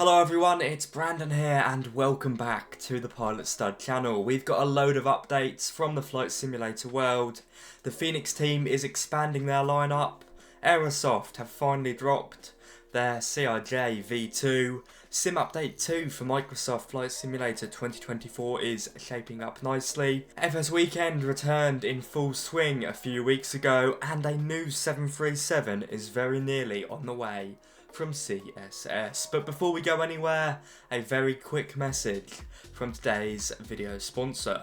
Hello everyone, it's Brandon here and welcome back to the Pilot Stud channel. We've got a load of updates from the flight simulator world. The Fenix team is expanding their lineup. Aerosoft have finally dropped their CRJ V2. Sim Update 2 for Microsoft Flight Simulator 2024 is shaping up nicely. FSWeekend returned in full swing a few weeks ago and a new 737 is very nearly on the way from CSS. But before we go anywhere, a very quick message from today's video sponsor.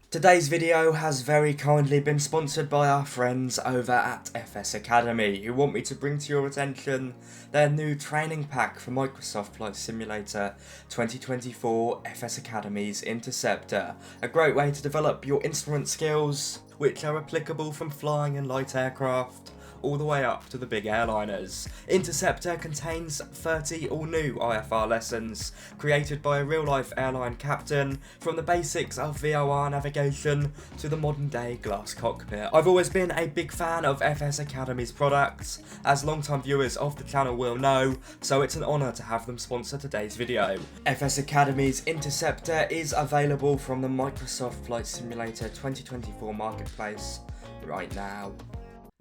Today's video has very kindly been sponsored by our friends over at FS Academy, who want me to bring to your attention their new training pack for Microsoft Flight Simulator 2024 FS Academy's Interceptor. A great way to develop your instrument skills, which are applicable from flying in light aircraft all the way up to the big airliners. Interceptor contains 30 all-new IFR lessons created by a real-life airline captain, from the basics of VOR navigation to the modern-day glass cockpit. I've always been a big fan of FS Academy's products, as long-time viewers of the channel will know, so it's an honour to have them sponsor today's video. FS Academy's Interceptor is available from the Microsoft Flight Simulator 2024 marketplace right now.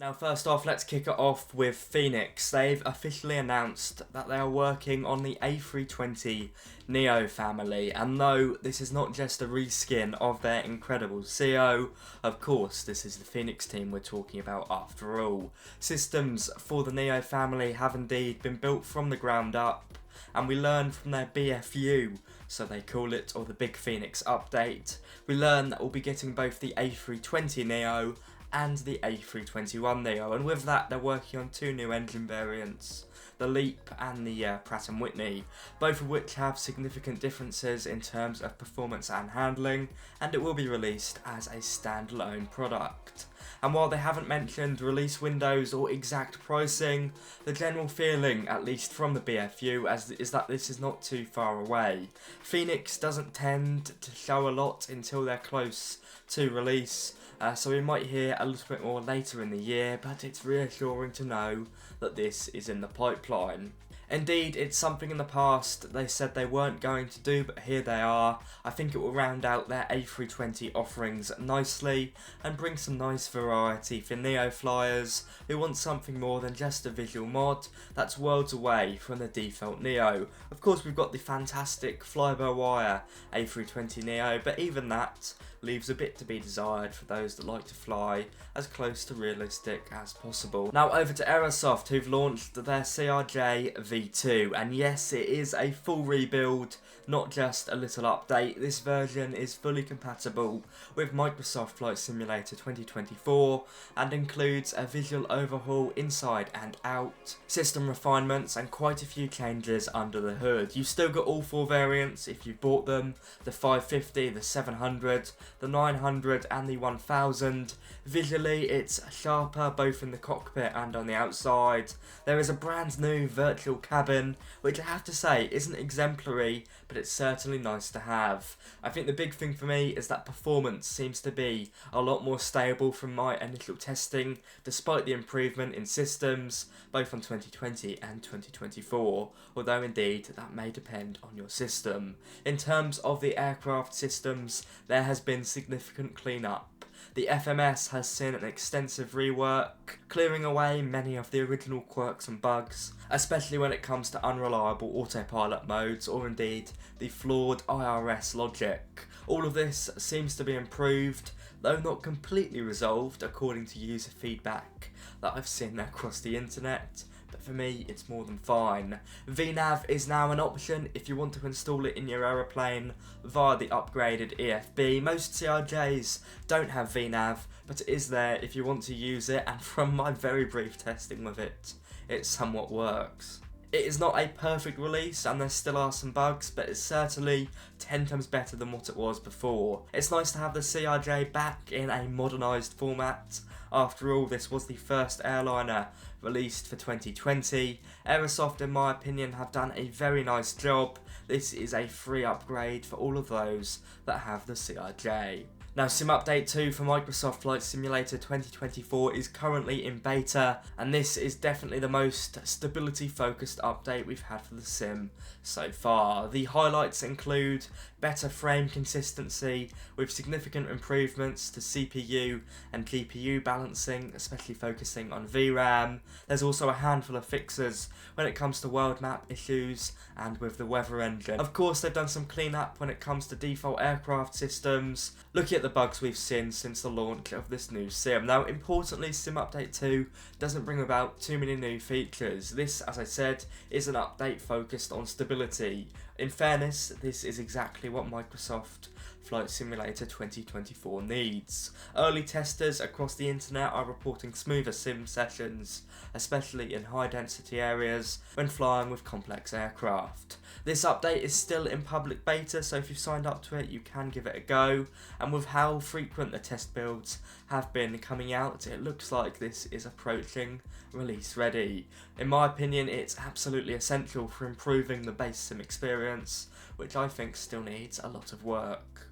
Now first off, let's kick it off with Fenix. They've officially announced that they are working on the A320 Neo family, and no, this is not just a reskin of their incredible CO. Of course, this is the Fenix team we're talking about after all. Systems for the Neo family have indeed been built from the ground up, and we learn from their BFU, so they call it, or the Big Fenix Update. We learn that we'll be getting both the A320 Neo and the A321neo, and with that they're working on two new engine variants, the LEAP and the Pratt & Whitney, both of which have significant differences in terms of performance and handling, and it will be released as a standalone product. And while they haven't mentioned release windows or exact pricing, the general feeling, at least from the BFU, is that this is not too far away. Fenix doesn't tend to show a lot until they're close to release, so we might hear a little bit more later in the year, but it's reassuring to know that this is in the pipeline. Indeed, it's something in the past they said they weren't going to do, but here they are. I think it will round out their A320 offerings nicely and bring some nice variety for Neo flyers who want something more than just a visual mod that's worlds away from the default Neo. Of course, we've got the fantastic fly-by-wire A320 Neo, but even that leaves a bit to be desired for those that like to fly as close to realistic as possible. Now over to Aerosoft, who've launched their CRJ V2, and yes, it is a full rebuild, not just a little update. This version is fully compatible with Microsoft Flight Simulator 2024 and includes a visual overhaul inside and out, system refinements, and quite a few changes under the hood. You've still got all four variants if you bought them: the 550, the 700, the 900 and the 1000. Visually it's sharper both in the cockpit and on the outside. There is a brand new virtual cabin, which I have to say isn't exemplary, but it's certainly nice to have. I think the big thing for me is that performance seems to be a lot more stable from my initial testing, despite the improvement in systems both on 2020 and 2024, although indeed that may depend on your system. In terms of the aircraft systems, there has been significant cleanup. The FMS has seen an extensive rework, clearing away many of the original quirks and bugs, especially when it comes to unreliable autopilot modes or indeed the flawed IRS logic. All of this seems to be improved, though not completely resolved according to user feedback that I've seen across the internet. But for me, it's more than fine. VNav is now an option if you want to install it in your aeroplane via the upgraded EFB. Most CRJs don't have VNav, but it is there if you want to use it, and from my very brief testing with it, it somewhat works. It is not a perfect release and there still are some bugs, but it's certainly 10 times better than what it was before. It's nice to have the CRJ back in a modernised format. After all, this was the first airliner released for 2020. Aerosoft, in my opinion, have done a very nice job. This is a free upgrade for all of those that have the CRJ. Now, Sim Update 2 for Microsoft Flight Simulator 2024 is currently in beta, and this is definitely the most stability-focused update we've had for the sim so far. The highlights include better frame consistency with significant improvements to CPU and GPU balancing, especially focusing on VRAM. There's also a handful of fixes when it comes to world map issues and with the weather engine. Of course, they've done some cleanup when it comes to default aircraft systems. Looking at the bugs we've seen since the launch of this new sim. Now, importantly, Sim Update 2 doesn't bring about too many new features. This, as I said, is an update focused on stability. In fairness, this is exactly what Microsoft Flight Simulator 2024 needs. Early testers across the internet are reporting smoother sim sessions, especially in high density areas when flying with complex aircraft. This update is still in public beta, so if you've signed up to it, you can give it a go. And with how frequent the test builds have been coming out, it looks like this is approaching release ready. In my opinion, it's absolutely essential for improving the base sim experience, which I think still needs a lot of work.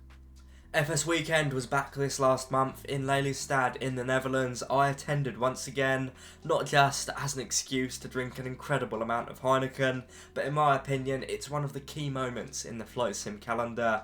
FSWeekend was back this last month in Lelystad in the Netherlands. I attended once again, not just as an excuse to drink an incredible amount of Heineken, but in my opinion it's one of the key moments in the flight sim calendar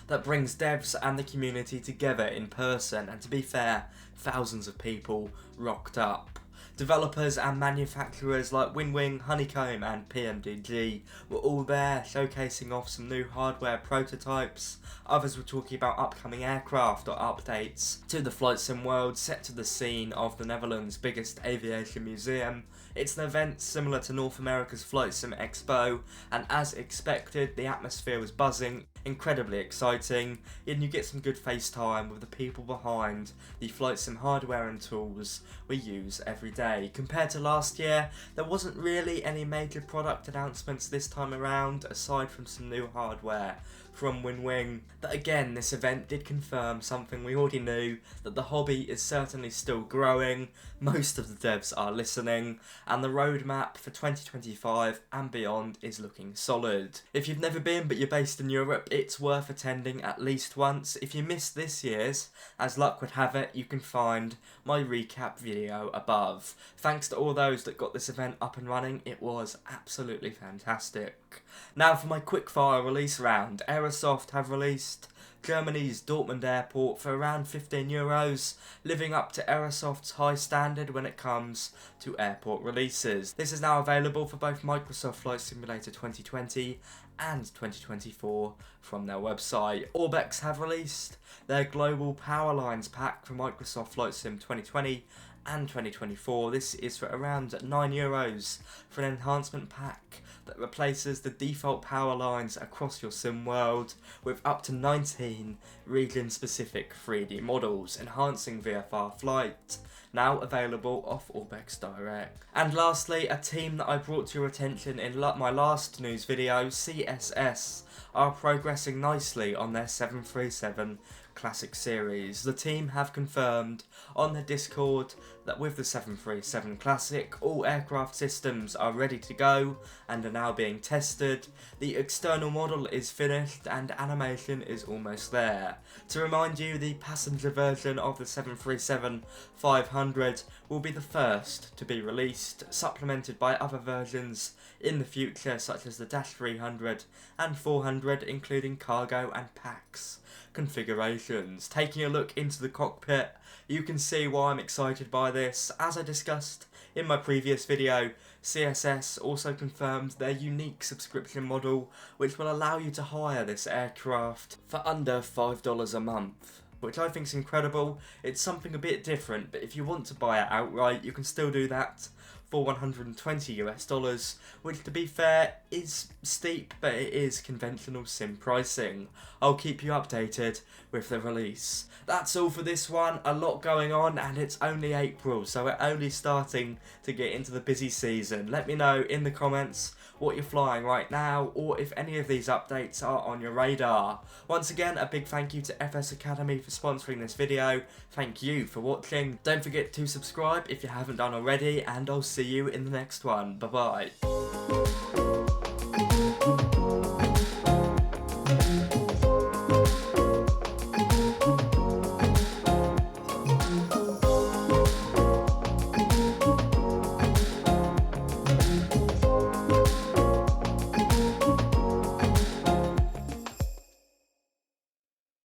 that brings devs and the community together in person, and to be fair, thousands of people rocked up. Developers and manufacturers like Winwing, Honeycomb and PMDG were all there, showcasing off some new hardware prototypes. Others were talking about upcoming aircraft or updates to the flight sim world, set to the scene of the Netherlands' biggest aviation museum. It's an event similar to North America's Flight Sim Expo, and as expected, the atmosphere was buzzing, incredibly exciting, and you get some good face time with the people behind the flight sim hardware and tools we use every day. Compared to last year, there wasn't really any major product announcements this time around, aside from some new hardware from Winwing. But again, this event did confirm something we already knew, that the hobby is certainly still growing, most of the devs are listening, and the roadmap for 2025 and beyond is looking solid. If you've never been but you're based in Europe, it's worth attending at least once. If you missed this year's, as luck would have it, you can find my recap video above. Thanks to all those that got this event up and running, it was absolutely fantastic. Now for my quickfire release round. Aerosoft have released Germany's Dortmund airport for around €15, living up to Aerosoft's high standard when it comes to airport releases. This is now available for both Microsoft Flight Simulator 2020 and 2024 from their website. Orbex have released their Global Power Lines pack for Microsoft Flight Sim 2020 and 2024. This is for around €9 for an enhancement pack that replaces the default power lines across your sim world with up to 19 region-specific 3D models, enhancing VFR flight. Now available off Orbex Direct. And lastly, a team that I brought to your attention in my last news video, CSS, are progressing nicely on their 737 Classic series. The team have confirmed on their Discord that with the 737 Classic, all aircraft systems are ready to go and are now being tested. The external model is finished and animation is almost there. To remind you, the passenger version of the 737-500 will be the first to be released, supplemented by other versions in the future such as the -300 and 400, including cargo and PAX configurations. Taking a look into the cockpit, you can see why I'm excited by this. As I discussed in my previous video, CSS also confirmed their unique subscription model, which will allow you to hire this aircraft for under $5 a month, which I think is incredible. It's something a bit different, but if you want to buy it outright, you can still do that for $120, which to be fair is steep, but it is conventional sim pricing. I'll keep you updated with the release. That's all for this one. A lot going on, and it's only April, so we're only starting to get into the busy season. Let me know in the comments what you're flying right now, or if any of these updates are on your radar. Once again, a big thank you to FS Academy for sponsoring this video. Thank you for watching. Don't forget to subscribe if you haven't done already, and I'll see you in the next one. Bye bye.